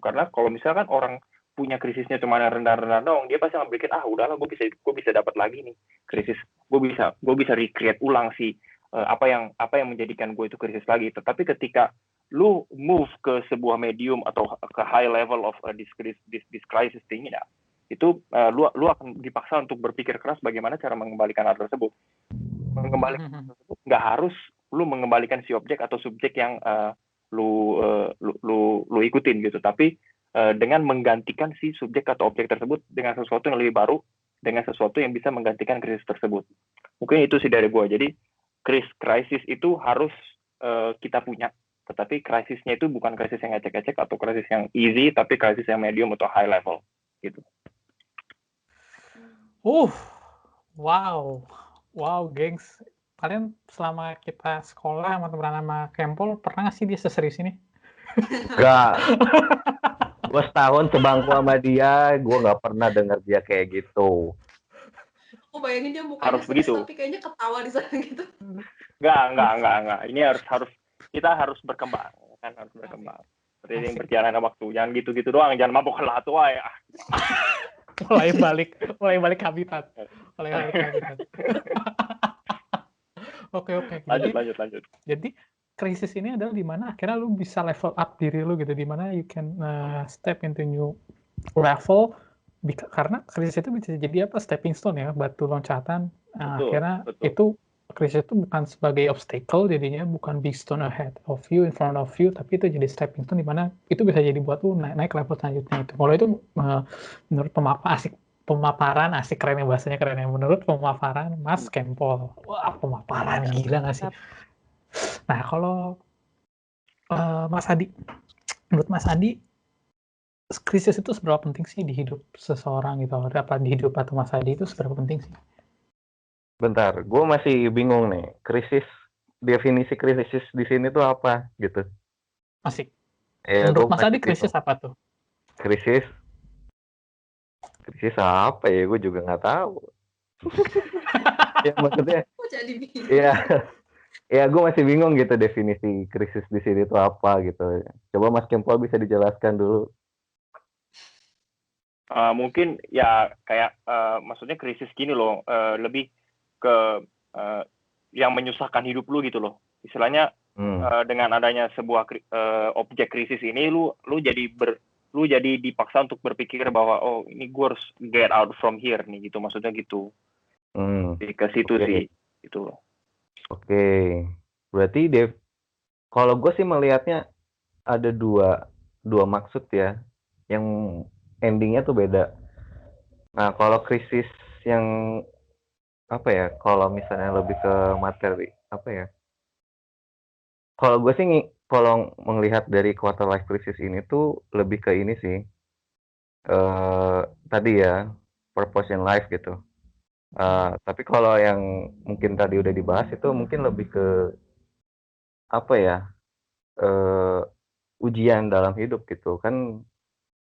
karena kalau misalkan orang punya krisisnya cuma rendah-rendah dong, dia pasti akan berpikir udahlah, gue bisa dapat lagi nih krisis, gue bisa recreate ulang sih apa yang menjadikan gue itu krisis lagi. Tetapi ketika lu move ke sebuah medium atau ke high level of this crisis thing ya, itu lu akan dipaksa untuk berpikir keras bagaimana cara mengembalikan hal tersebut. Mengembalikan hal tersebut nggak harus lu mengembalikan si objek atau subjek yang lu ikutin gitu, tapi dengan menggantikan si subjek atau objek tersebut dengan sesuatu yang lebih baru, dengan sesuatu yang bisa menggantikan krisis tersebut. Mungkin itu sih dari gue. Jadi krisis itu harus kita punya, tetapi krisisnya itu bukan krisis yang ecek-ecek atau krisis yang easy, tapi krisis yang medium atau high level gitu. Wow, gengs. Kalian selama kita sekolah sama teman sama Kempol pernah nggak sih dia seserius ini? Enggak. Gue setahun sebangku sama dia, gue nggak pernah dengar dia kayak gitu. Aku bayangin dia mukanya Harus serius, begitu. tapi kayaknya ketawa di sana gitu. Enggak. Ini kita harus berkembang, kan, harus berkembang. Seiring berjalannya waktu. Jangan gitu-gitu doang, jangan mabuk lah tua ya. mulai balik habitat. Oke. Lanjut. Jadi krisis ini adalah di mana akhirnya lu bisa level up diri lu gitu, di mana you can step into new level karena krisis itu bisa jadi apa stepping stone ya, batu loncatan. Betul, Akhirnya betul. itu krisis itu bukan sebagai obstacle jadinya, bukan big stone ahead of you, in front of you, tapi itu jadi stepping stone di mana itu bisa jadi buat lu naik level selanjutnya itu. Kalau itu menurut pemaparan asik, keren ya bahasanya, keren ya. Menurut pemaparan Mas Kempol. Wah, pemaparan gila nggak sih? Nah, kalau Mas Adi, menurut Mas Adi, krisis itu seberapa penting sih di hidup seseorang gitu? Apa di hidup atau Mas Adi itu seberapa penting sih? Bentar, gue masih bingung nih. Definisi krisis di sini tuh apa gitu? Asik. Ya, gue Menurut Mas Adi masih krisis bingung. apa tuh? Krisis apa ya? Gue juga nggak tahu. Ya maksudnya, Kok jadi bingung? ya, ya gue masih bingung gitu definisi krisis di sini tuh apa gitu. Coba Mas Kempol bisa dijelaskan dulu. Mungkin ya kayak maksudnya krisis gini loh, lebih ke yang menyusahkan hidup lu gitu loh. Istilahnya dengan adanya sebuah objek krisis ini lu jadi dipaksa untuk berpikir bahwa oh ini gue harus get out from here nih gitu, maksudnya gitu. Ke situ sih gitu loh. Oke. Berarti kalau gue sih melihatnya ada dua maksud ya, yang endingnya tuh beda. Nah, kalau krisis yang apa ya? Kalau misalnya lebih ke materi, apa ya? Kalau gue sih kalau melihat dari quarter life crisis ini tuh lebih ke ini sih. Tadi ya, purpose in life gitu. Tapi kalau yang mungkin tadi udah dibahas itu mungkin lebih ke apa ya? eh Ujian dalam hidup gitu kan.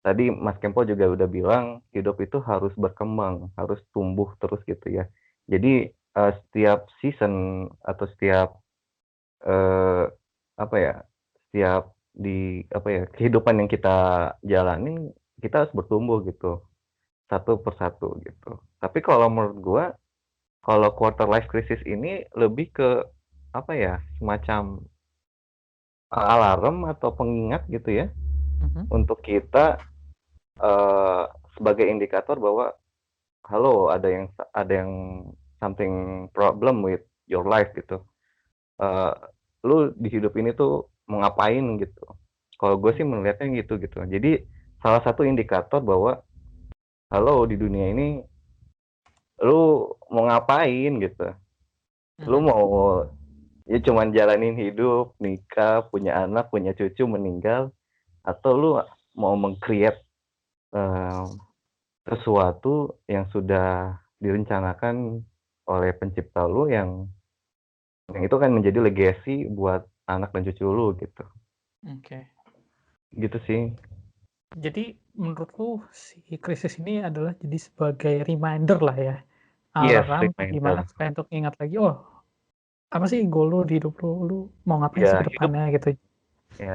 Tadi Mas Kempo juga udah bilang hidup itu harus berkembang, harus tumbuh terus gitu ya. Jadi setiap season atau setiap eh, apa ya, setiap di apa ya kehidupan yang kita jalani kita harus bertumbuh gitu satu persatu gitu. Tapi kalau menurut gua, kalau quarter life crisis ini lebih ke apa ya, semacam alarm atau pengingat gitu ya, untuk kita sebagai indikator bahwa halo, ada yang something problem with your life gitu. Eh, Lu di hidup ini tuh mau ngapain gitu. Kalau gue sih melihatnya gitu gitu. Jadi salah satu indikator bahwa halo, di dunia ini lu mau ngapain gitu. Lu mau ya cuman jalanin hidup, nikah, punya anak, punya cucu, meninggal, atau lu mau meng-create sesuatu yang sudah direncanakan oleh pencipta lu, yang itu kan menjadi legacy buat anak dan cucu lu gitu. Oke. Gitu sih. Jadi menurut lu si krisis ini adalah jadi sebagai reminder lah ya, Yes, alarm gimana reminder. supaya untuk ingat lagi, oh apa sih goal lu di hidup lu, lu mau ngapain sih Ya, ke depannya gitu.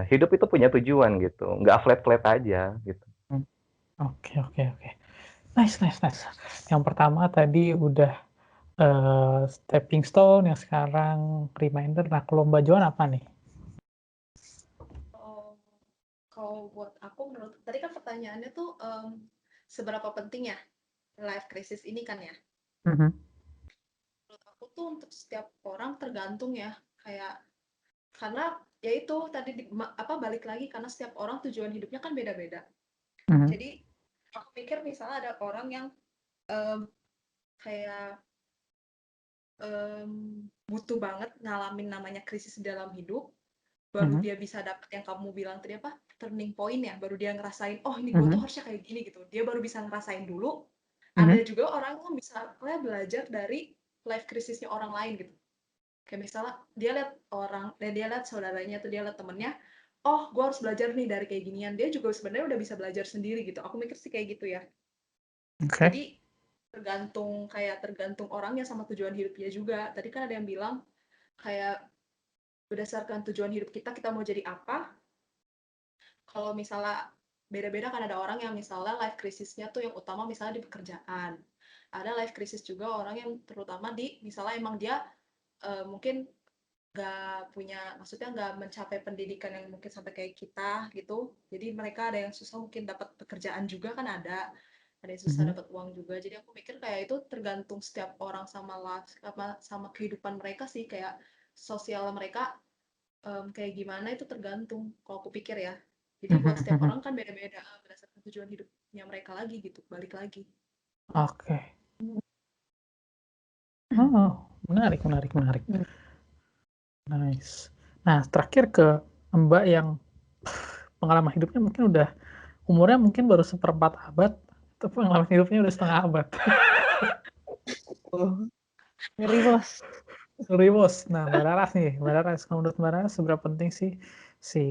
hidup itu punya tujuan gitu. Nggak flat-flat aja gitu. Oke. Nice. Yang pertama tadi udah stepping stone, yang sekarang reminder. Nah, kalau Mbak Joan apa nih? Kalau buat aku menurut tadi kan pertanyaannya tuh seberapa penting ya life crisis ini kan ya. Menurut aku tuh untuk setiap orang tergantung ya, kayak karena ya itu tadi balik lagi karena setiap orang tujuan hidupnya kan beda-beda. Jadi aku pikir misalnya ada orang yang kayak butuh banget ngalamin namanya krisis dalam hidup, baru dia bisa dapat yang kamu bilang tadi apa, turning point ya, baru dia ngerasain oh ini gue tuh harusnya kayak gini gitu, dia baru bisa ngerasain dulu. Ada juga orang yang bisa belajar dari life krisisnya orang lain gitu, kayak misalnya dia lihat saudaranya atau dia lihat temennya, oh gue harus belajar nih dari kayak ginian, dia juga sebenarnya udah bisa belajar sendiri gitu. Aku mikir sih kayak gitu ya. Jadi tergantung orangnya sama tujuan hidupnya juga. Tadi kan ada yang bilang kayak berdasarkan tujuan hidup kita mau jadi apa. Kalau misalnya beda-beda kan, ada orang yang misalnya life krisisnya tuh yang utama misalnya di pekerjaan. Ada life krisis juga orang yang terutama di misalnya emang dia mungkin maksudnya nggak mencapai pendidikan yang mungkin sampai kayak kita gitu. Jadi mereka ada yang susah mungkin dapat pekerjaan juga kan ada yang susah dapat uang juga. Jadi aku mikir kayak itu tergantung setiap orang sama kehidupan mereka sih, kayak sosial mereka kayak gimana itu tergantung kalau aku pikir ya. Jadi buat setiap orang kan beda-beda berdasarkan tujuan hidupnya mereka lagi gitu, balik lagi. Oke. Oh, menarik. Nice. Nah, terakhir ke Mbak yang pengalaman hidupnya umurnya mungkin baru seperempat abad, tapi pengalaman hidupnya udah setengah abad. Ngeri bos. Sorry bos. Nah, Mbak Laras, kalau menurut Mbak Laras seberapa penting sih si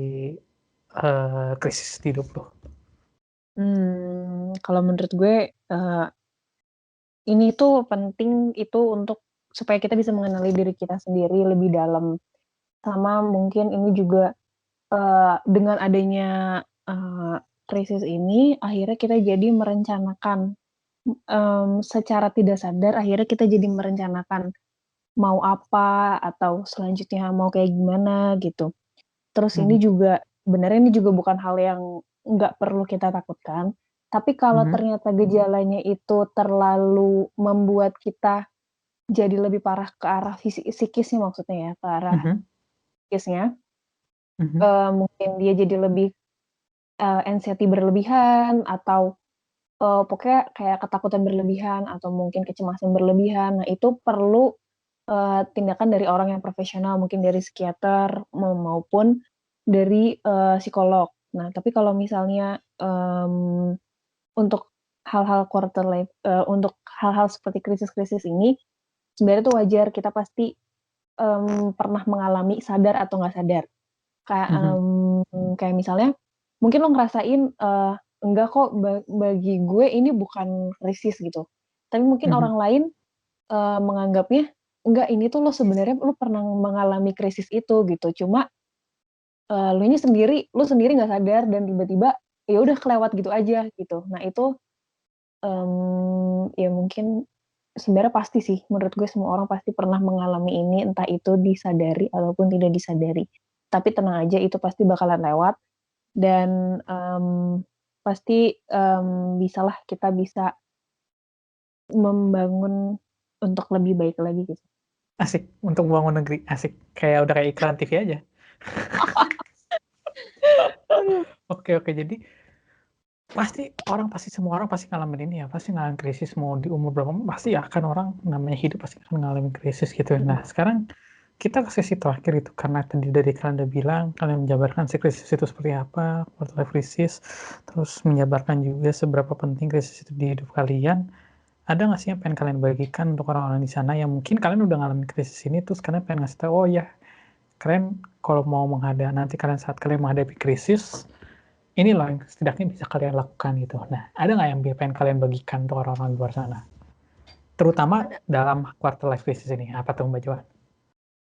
krisis di hidup lo? Kalau menurut gue ini tuh penting itu untuk supaya kita bisa mengenali diri kita sendiri lebih dalam. Sama mungkin ini juga dengan adanya krisis ini akhirnya kita jadi merencanakan secara tidak sadar akhirnya kita jadi merencanakan mau apa atau selanjutnya mau kayak gimana gitu. Terus ini juga sebenarnya ini juga bukan hal yang nggak perlu kita takutkan, tapi kalau ternyata gejalanya itu terlalu membuat kita jadi lebih parah ke arah psikisnya maksudnya ya, ke arah psikisnya, mungkin dia jadi lebih anxiety berlebihan atau pokoknya kayak ketakutan berlebihan atau mungkin kecemasan berlebihan. Nah, itu perlu tindakan dari orang yang profesional, mungkin dari psikiater maupun dari psikolog. Nah, tapi kalau misalnya untuk hal-hal quarter life, untuk hal-hal seperti krisis-krisis ini, sebenarnya itu wajar, kita pasti pernah mengalami sadar atau nggak sadar. Kayak misalnya, mungkin lo ngerasain, enggak kok bagi gue ini bukan krisis gitu. Tapi mungkin orang lain, menganggapnya, enggak ini tuh lo sebenarnya lo pernah mengalami krisis itu gitu. Cuma, lo sendiri nggak sadar dan tiba-tiba, ya udah kelewat gitu aja gitu. Nah itu, ya mungkin sebenarnya pasti sih, menurut gue semua orang pasti pernah mengalami ini, entah itu disadari ataupun tidak disadari. Tapi tenang aja itu pasti bakalan lewat dan, pasti, bisalah kita bisa membangun untuk lebih baik lagi gitu. Asik, untuk bangun negeri, asik. Kayak udah kayak iklan TV aja. Oke, jadi semua orang pasti ngalamin ini ya, pasti ngalamin krisis mau di umur berapa, pasti akan orang namanya hidup pasti akan ngalamin krisis gitu. Nah, sekarang kita ke sesi terakhir itu, karena tadi dari kalian udah bilang, kalian menjabarkan si krisis itu seperti apa, quarter life crisis, terus menjabarkan juga seberapa penting krisis itu di hidup kalian. Ada nggak sih yang pengen kalian bagikan untuk orang-orang di sana yang mungkin kalian udah ngalamin krisis ini, terus kalian pengen ngasih tahu, oh ya, kalian kalau mau saat kalian menghadapi krisis, ini loh yang setidaknya bisa kalian lakukan gitu. Nah, ada nggak yang pengen kalian bagikan untuk orang-orang di luar sana? Terutama Ada. dalam quarter life crisis ini. Apa tuh Mbak Joan?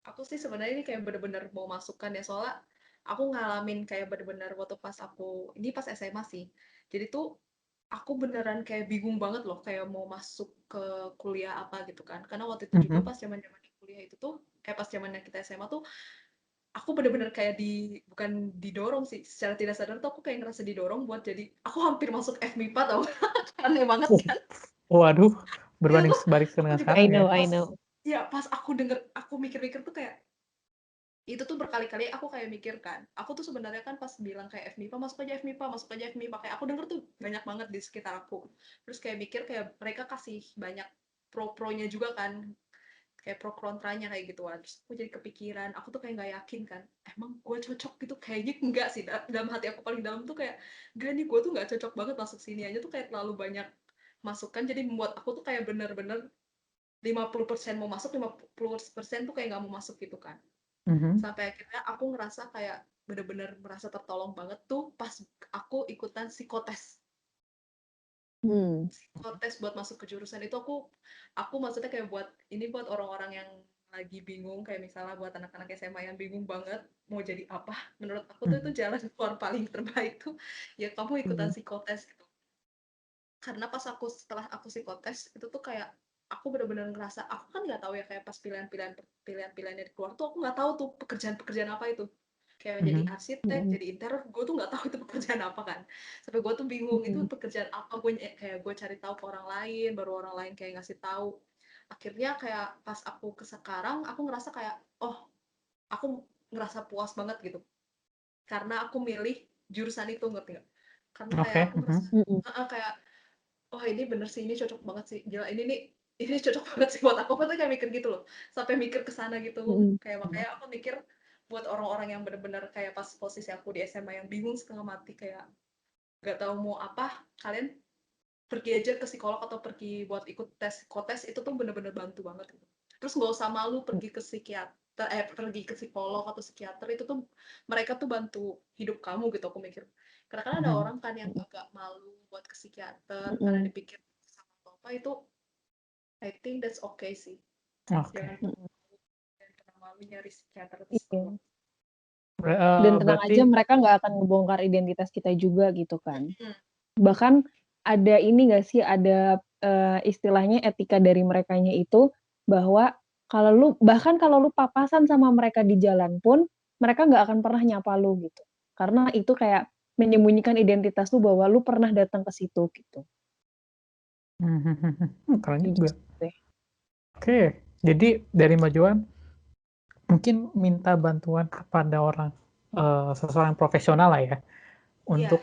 Aku sih sebenarnya ini kayak bener-bener mau masukkan ya, soalnya aku ngalamin kayak bener-bener waktu pas SMA sih. Jadi tuh aku beneran kayak bingung banget loh, kayak mau masuk ke kuliah apa gitu kan. Karena waktu itu juga pas zaman-zaman kuliah itu tuh, pas zamannya kita SMA tuh, aku bener-bener kayak bukan didorong sih, secara tidak sadar tuh aku kayak ngerasa didorong buat jadi, aku hampir masuk FMIPA tau. Aneh banget kan. Waduh, Itu berbanding tuh, sebalik aku dengan juga sekarang ya. I know. ya pas aku mikir-mikir tuh kayak, itu tuh berkali-kali aku kayak mikir kan, aku tuh sebenarnya kan pas bilang kayak FMIPA, masuk aja FMIPA, kayak aku denger tuh banyak banget di sekitar aku. Terus kayak mikir kayak mereka kasih banyak pro-pronya juga kan, kayak pro kontranya kayak gitu. Terus aku jadi kepikiran, aku tuh kayak nggak yakin kan, emang gue cocok gitu? Kayaknya enggak sih, dalam hati aku paling dalam tuh kayak, enggak nih, gue tuh nggak cocok banget masuk sini aja, tuh kayak terlalu banyak masukan, jadi membuat aku tuh kayak bener-bener 50% mau masuk, 50% tuh kayak nggak mau masuk gitu kan. Sampai akhirnya aku ngerasa kayak bener-bener merasa tertolong banget tuh pas aku ikutan psikotes buat masuk ke jurusan itu. Aku maksudnya kayak buat orang-orang yang lagi bingung, kayak misalnya buat anak-anak SMA yang bingung banget mau jadi apa, menurut aku tuh itu jalan keluar paling terbaik tuh ya kamu ikutan psikotes gitu. Karena setelah aku psikotes itu tuh kayak aku benar-benar ngerasa aku kan nggak tahu ya kayak pas pilihan-pilihan yang keluar tuh aku nggak tahu tuh pekerjaan-pekerjaan apa itu kayak jadi Mhm. arsitek jadi interior gue tuh nggak tahu itu pekerjaan apa kan sampai gue tuh bingung itu pekerjaan apa kayak gue cari tahu ke orang lain baru orang lain kayak ngasih tahu akhirnya kayak pas aku ke sekarang aku ngerasa kayak oh aku ngerasa puas banget gitu karena aku milih jurusan itu ngerti nggak karena kayak Oke. aku Mhm. ngerasa kayak oh ini bener sih ini cocok banget sih gila ini cocok banget sih buat aku tuh kayak mikir gitu loh sampai mikir ke sana gitu kayak makanya aku mikir buat orang-orang yang bener-bener kayak pas posisi aku di SMA yang bingung setengah mati kayak nggak tahu mau apa kalian pergi aja ke psikolog atau pergi buat ikut tes psikotes itu tuh bener-bener bantu banget gitu. Terus nggak usah malu pergi ke psikiater pergi ke psikolog atau psikiater itu tuh mereka tuh bantu hidup kamu gitu aku mikir karena kan ada Mhm. orang kan yang agak malu buat ke psikiater karena dipikir sama atau apa itu I think that's okay sih Oke. jangan pernah malu nyari psikiater atau Iya. psikolog Dan tenang Berarti aja mereka nggak akan ngebongkar identitas kita juga gitu kan. Hmm. Bahkan ada ini nggak sih, ada istilahnya etika dari merekanya itu bahwa bahkan kalau lu papasan sama mereka di jalan pun, mereka nggak akan pernah nyapa lu gitu. Karena itu kayak menyembunyikan identitas lu bahwa lu pernah datang ke situ gitu. keren Gitu juga. sih. Oke, jadi dari Mbak Joan mungkin minta bantuan kepada seseorang profesional lah ya, Iya, untuk,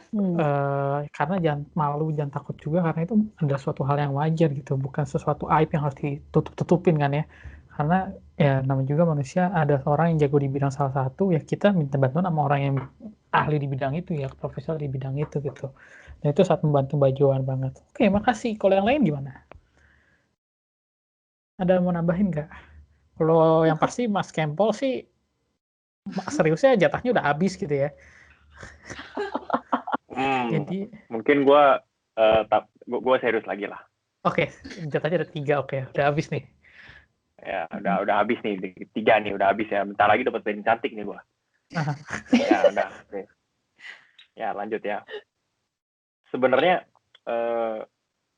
karena jangan malu, jangan takut juga karena itu adalah suatu hal yang wajar gitu, bukan sesuatu aib yang harus ditutup-tutupin kan ya. Karena ya namanya juga manusia, ada orang yang jago di bidang salah satu, ya kita minta bantuan sama orang yang ahli di bidang itu ya, profesional di bidang itu gitu. Dan itu sangat membantu Mbak Joan banget. Oke, makasih. Kalau yang lain gimana? Ada mau nambahin nggak? Kalau yang pasti Mas Kempol sih seriusnya jatahnya udah habis gitu ya. Jadi Mungkin gue serius lagi lah. oke, jatahnya ada 3, oke, udah habis nih. Ya udah habis nih 3 nih udah habis ya. Bentar lagi dapat band cantik nih gue. Nah, Ya udah. Oke. Ya lanjut ya. Sebenarnya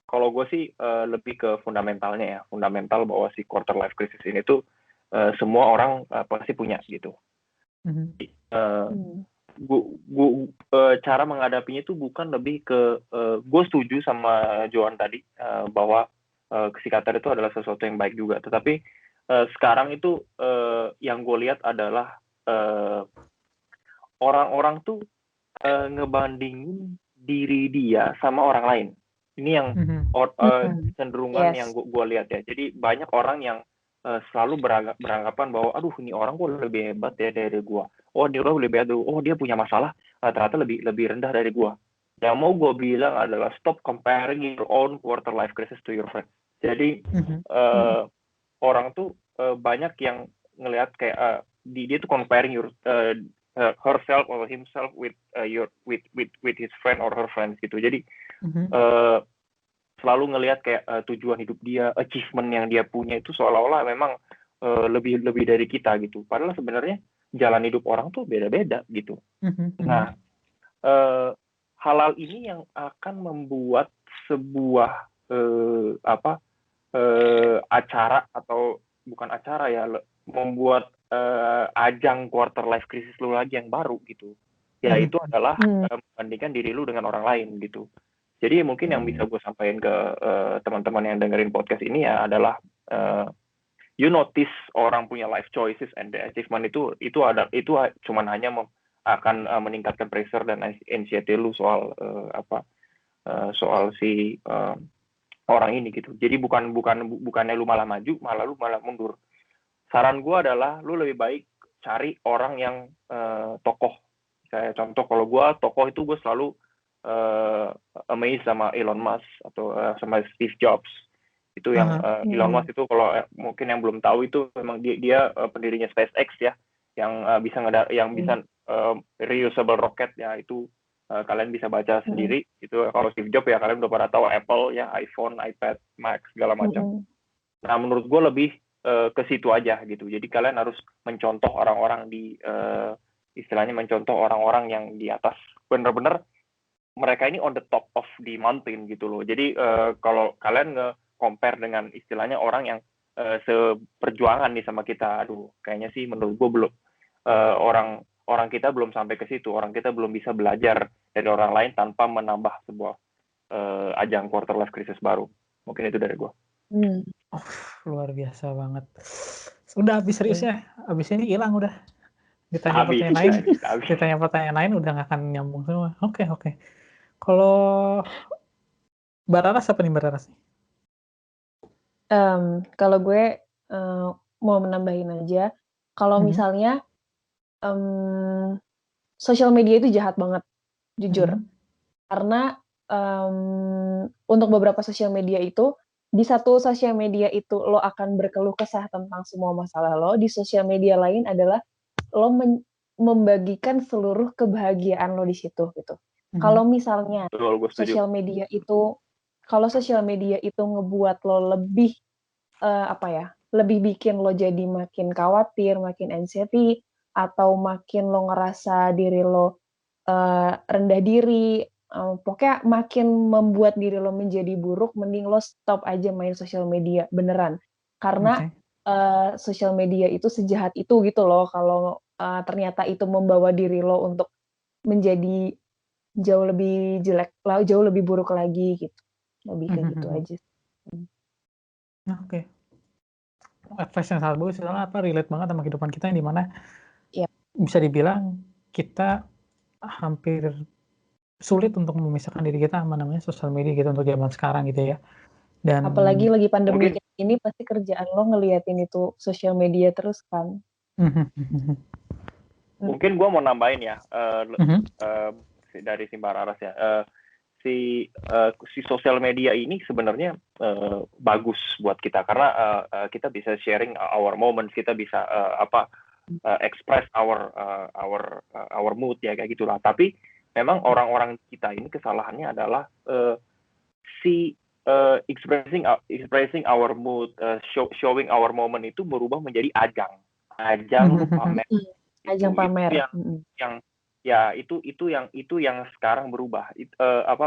kalau gue sih lebih ke fundamentalnya ya. Fundamental bahwa si quarter life crisis ini tuh semua orang pasti punya gitu. Cara menghadapinya itu bukan lebih ke gue setuju sama Joan tadi bahwa psikiater itu adalah sesuatu yang baik juga, tetapi sekarang itu yang gue lihat adalah orang-orang tuh ngebandingin diri dia sama orang lain. Ini yang cenderungan yang gue lihat ya. Jadi banyak orang yang selalu beranggapan bahwa aduh ini orang kok lebih hebat ya dari gue. Oh dia lebih hebat. Oh dia punya masalah ternyata lebih rendah dari gue. Yang mau gue bilang adalah stop comparing your own quarter life crisis to your friend. Jadi orang tuh banyak yang ngelihat kayak dia tuh comparing herself or himself with his friend or her friends gitu. Jadi selalu ngelihat kayak tujuan hidup dia, achievement yang dia punya itu seolah-olah memang lebih dari kita gitu. Padahal sebenarnya jalan hidup orang tuh beda-beda gitu. Nah, hal-hal ini yang akan membuat sebuah acara atau bukan acara ya, membuat ajang quarter life crisis lu lagi yang baru gitu. Ya itu adalah membandingkan diri lu dengan orang lain gitu. Jadi mungkin yang bisa gue sampaikan ke teman-teman yang dengerin podcast ini ya adalah you notice orang punya life choices and the achievement itu cuman hanya akan meningkatkan pressure dan anxiety lu soal soal si orang ini gitu. Jadi bukannya lu malah maju, lu malah mundur. Saran gue adalah lu lebih baik cari orang yang tokoh. Kayak contoh kalau gue tokoh itu gue selalu amazed sama Elon Musk atau sama Steve Jobs. Itu yang Elon Musk itu kalau mungkin yang belum tahu itu memang dia pendirinya SpaceX ya, yang bisa reusable rocket ya, itu kalian bisa baca sendiri. Itu kalau Steve Jobs ya kalian udah pada tahu, Apple ya, iPhone, iPad, Mac segala macam. Nah menurut gue lebih ke situ aja gitu. Jadi kalian harus mencontoh orang-orang istilahnya mencontoh orang-orang yang di atas, bener-bener mereka ini on the top of the mountain gitu loh. Jadi kalau kalian compare dengan istilahnya orang yang seperjuangan nih sama kita. Aduh, kayaknya sih menurut gue belum orang kita belum sampai ke situ. Orang kita belum bisa belajar dari orang lain tanpa menambah sebuah ajang quarter life crisis baru. Mungkin itu dari gue. Luar biasa banget. Udah habis serius ya. Habis ini hilang udah. Ditanya pertanyaan lain udah nggak akan nyambung semua. Oke. Kalau Bararas apa nih Bararas? Kalau gue mau menambahin aja, kalau misalnya sosial media itu jahat banget, jujur. Karena untuk beberapa sosial media itu, di satu sosial media itu lo akan berkeluh kesah tentang semua masalah lo, di sosial media lain adalah lo membagikan seluruh kebahagiaan lo di situ gitu. Kalau misalnya sosial media itu ngebuat lo lebih lebih bikin lo jadi makin khawatir, makin anxiety, atau makin lo ngerasa diri lo rendah diri, pokoknya makin membuat diri lo menjadi buruk, mending lo stop aja main sosial media, beneran. Karena sosial media itu sejahat itu gitu loh, kalau ternyata itu membawa diri lo untuk menjadi jauh lebih jelek, jauh lebih buruk lagi gitu. Lebih kayak gitu aja. Oke. Advice yang sangat bagus, soalnya relate banget sama kehidupan kita yang dimana bisa dibilang kita hampir sulit untuk memisahkan diri kita sama namanya sosial media gitu untuk zaman sekarang gitu ya. Dan apalagi lagi pandemi kayak ini pasti kerjaan lo ngeliatin itu sosial media terus kan. Mungkin gue mau nambahin ya dari si Bararas ya. Si sosial media ini sebenarnya bagus buat kita karena kita bisa sharing our moments, kita bisa express our mood ya kayak gitulah. Tapi memang orang-orang kita ini kesalahannya adalah expressing our mood, showing our moment itu berubah menjadi ajang pamer. Ajang pamer. Itu yang sekarang berubah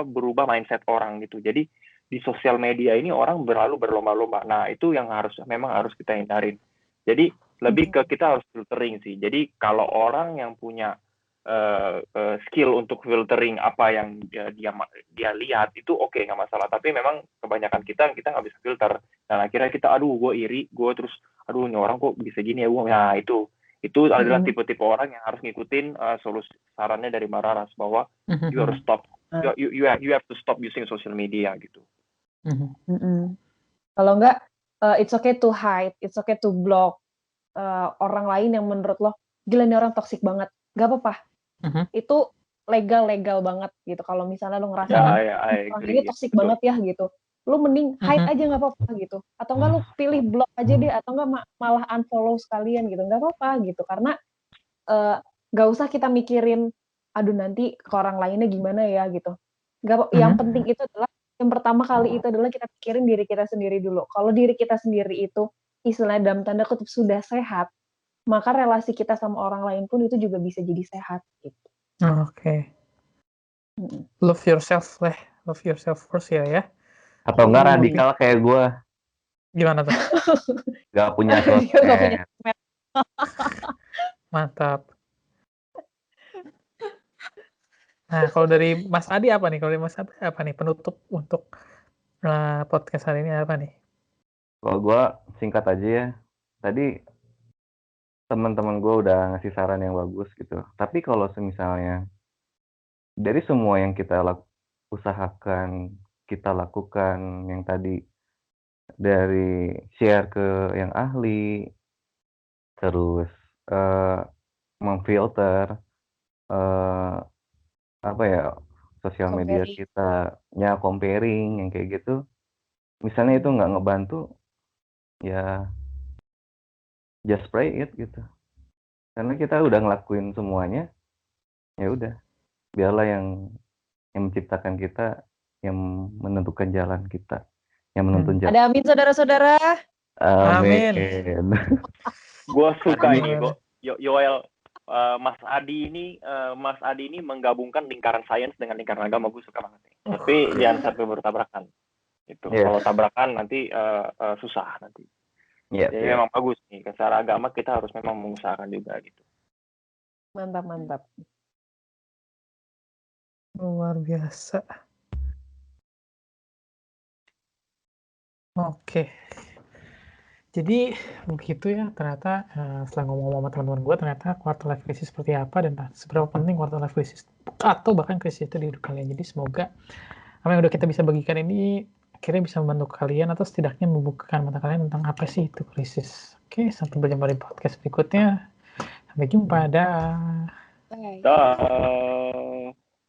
berubah mindset orang gitu. Jadi di sosial media ini orang berlomba-lomba. Nah, itu yang memang harus kita hindarin. Jadi lebih ke kita harus filtering sih. Jadi kalau orang yang punya skill untuk filtering apa yang dia lihat itu oke, nggak masalah. Tapi memang kebanyakan kita nggak bisa filter. Dan akhirnya kita gue iri, gue terus ini orang kok bisa gini ya gue. Nah, itu adalah tipe-tipe orang yang harus ngikutin solusi sarannya dari Bararas bahwa you harus stop, you have to stop using social media gitu. Kalau enggak, it's okay to hide, it's okay to block orang lain yang menurut lo gila nih orang toksik banget, nggak apa-apa. Itu legal banget gitu. Kalau misalnya lo ngerasa orang ini toksik banget ya gitu, lo mending hide aja nggak apa-apa gitu, atau enggak lo pilih block aja deh, atau enggak malah unfollow sekalian gitu, nggak apa-apa gitu, karena nggak usah kita mikirin aduh nanti ke orang lainnya gimana ya gitu. Yang penting itu adalah yang pertama kali itu adalah kita pikirin diri kita sendiri dulu. Kalau diri kita sendiri itu istilahnya dalam tanda kutip sudah sehat, maka relasi kita sama orang lain pun itu juga bisa jadi sehat gitu. Oke. Love yourself first ya. Atau enggak radikal kayak gue. Gimana tuh? Gak punya sosmed. Mantap. Nah, kalau dari Mas Adi apa nih? Penutup untuk podcast hari ini apa nih? Kalau gue singkat aja ya. Tadi teman-teman gue udah ngasih saran yang bagus gitu. Tapi kalau misalnya dari semua yang kita usahakan, kita lakukan, yang tadi dari share ke yang ahli, terus memfilter sosial media kita, comparing yang kayak gitu. Misalnya itu nggak ngebantu, ya just pray it gitu. Karena kita udah ngelakuin semuanya, ya udah, biarlah yang menciptakan kita, yang menentukan jalan kita, yang menuntun jalan. Ada amin saudara-saudara. Amin. Gue suka ini, Yoel. Mas Adi ini menggabungkan lingkaran sains dengan lingkaran agama, gue suka banget. Tapi jangan sampai bertabrakan. Itu Yes. kalau tabrakan nanti susah nanti. Iya, Jadi memang bagus nih. Secara agama kita harus memang mengusahakan juga gitu. Mantap. Luar biasa. Oke. Jadi begitu ya ternyata setelah ngomong sama teman-teman gue ternyata quarter life crisis seperti apa dan seberapa penting quarter life crisis atau bahkan krisis itu di hidup kalian. Jadi semoga apa yang udah kita bisa bagikan ini akhirnya bisa membantu kalian atau setidaknya membukakan mata kalian tentang apa sih itu krisis. Oke, sampai berjumpa di podcast berikutnya. Sampai jumpa, dah. Bye. Dah.